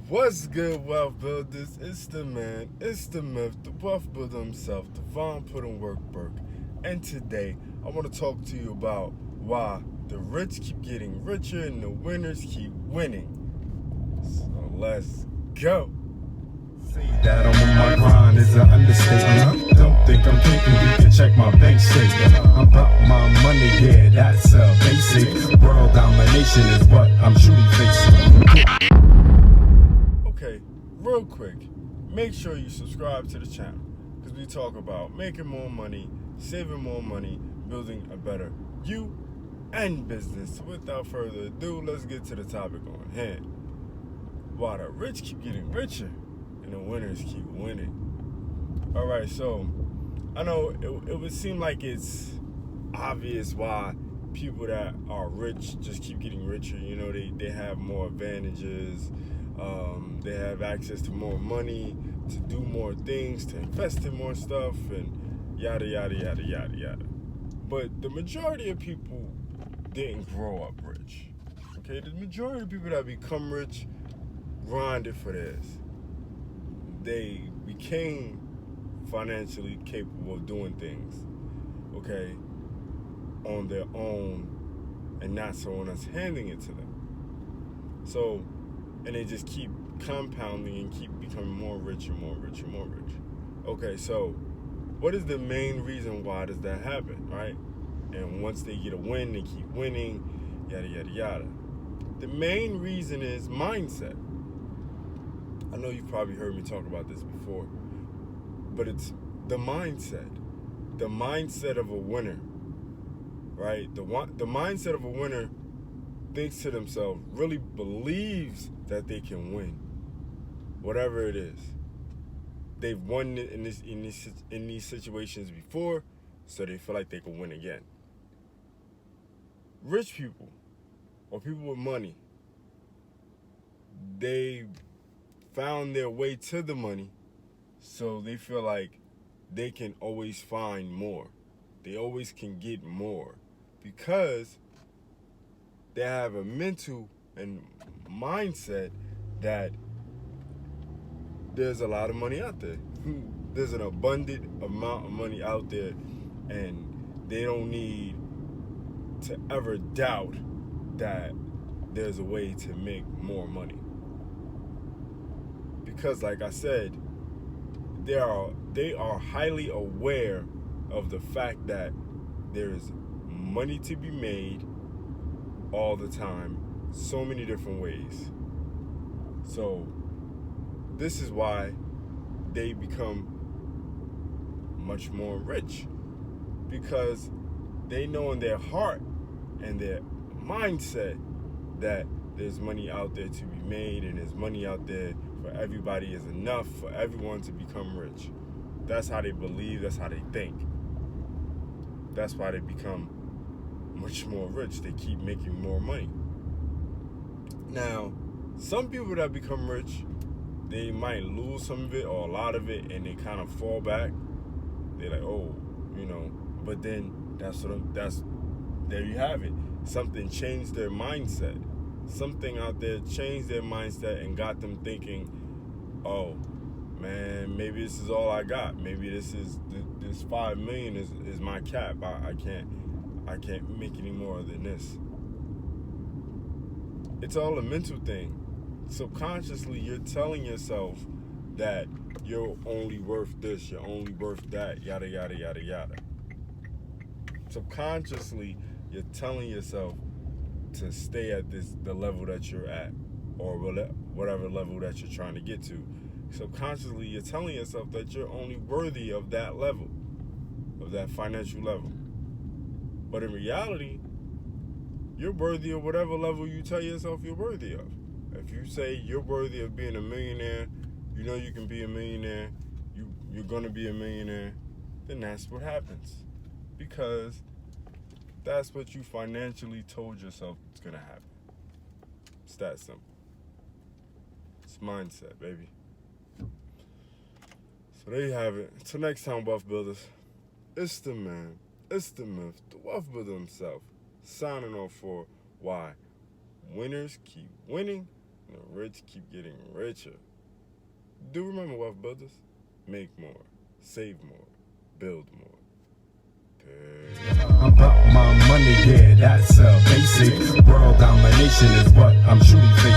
What's good, wealth builders? It's the man, it's the myth, the wealth builder himself, Devon Put in Work Burke. And today, I want to talk to you about why the rich keep getting richer and the winners keep winning. So let's go. Say that I'm on my grind is an understatement. Don't think I'm thinking you can check my bank statement. I'm about my money, yeah, that's a basic. World domination is what I'm truly facing. Okay, real quick, make sure you subscribe to the channel because we talk about making more money, saving more money, building a better you and business. So without further ado, let's get to the topic on hand. Why the rich keep getting richer and the winners keep winning. All right, so I know it would seem like it's obvious why people that are rich just keep getting richer. You know, they have more advantages. They have access to more money, to do more things, to invest in more stuff, and yada, yada, yada, yada, yada. But the majority of people didn't grow up rich. Okay, the majority of people that become rich grinded for this. They became financially capable of doing things, okay, on their own and not someone else handing it to them. So, and they just keep compounding and keep becoming more rich and more rich and more rich. Okay, so what is the main reason why does that happen, right? And once they get a win, they keep winning, yada, yada, yada. The main reason is mindset. I know you've probably heard me talk about this before, but it's the mindset. The mindset of a winner, right? The mindset of a winner thinks to themselves, really believes that they can win, whatever it is. They've won in these situations before, so they feel like they can win again. Rich people or people with money, they found their way to the money, so they feel like they can always find more. They always can get more because they have a mental and mindset that there's a lot of money out there. There's an abundant amount of money out there, and they don't need to ever doubt that there's a way to make more money. Because like I said, they are highly aware of the fact that there is money to be made all the time, so many different ways. So this is why they become much more rich, because they know in their heart and their mindset that there's money out there to be made, and there's money out there for everybody, is enough for everyone to become rich. That's how they believe, that's how they think. That's why they become much more rich. They keep making more money. Now, some people that become rich, they might lose some of it or a lot of it, and they kind of fall back. They're like, oh, but then there you have it. Something changed their mindset. Something out there changed their mindset and got them thinking, oh man, maybe this is all I got. Maybe this 5 million is my cap. I can't make any more than this. It's all a mental thing. Subconsciously, you're telling yourself that you're only worth this, you're only worth that, yada, yada, yada, yada. Subconsciously, you're telling yourself to stay at the level that you're at, or whatever level that you're trying to get to. Subconsciously, you're telling yourself that you're only worthy of that level, of that financial level. But in reality, you're worthy of whatever level you tell yourself you're worthy of. If you say you're worthy of being a millionaire, you know you can be a millionaire, you're going to be a millionaire, then that's what happens. Because that's what you financially told yourself is going to happen. It's that simple. It's mindset, baby. So there you have it. Until next time, Wealth Builders, it's the man, it's the myth, the Wealth Builder himself, signing off for why winners keep winning And the rich keep getting richer. Do remember, Wealth Builders, make more, save more, build more. I'm about my money, yeah, that's basic. World domination is what I'm truly facing.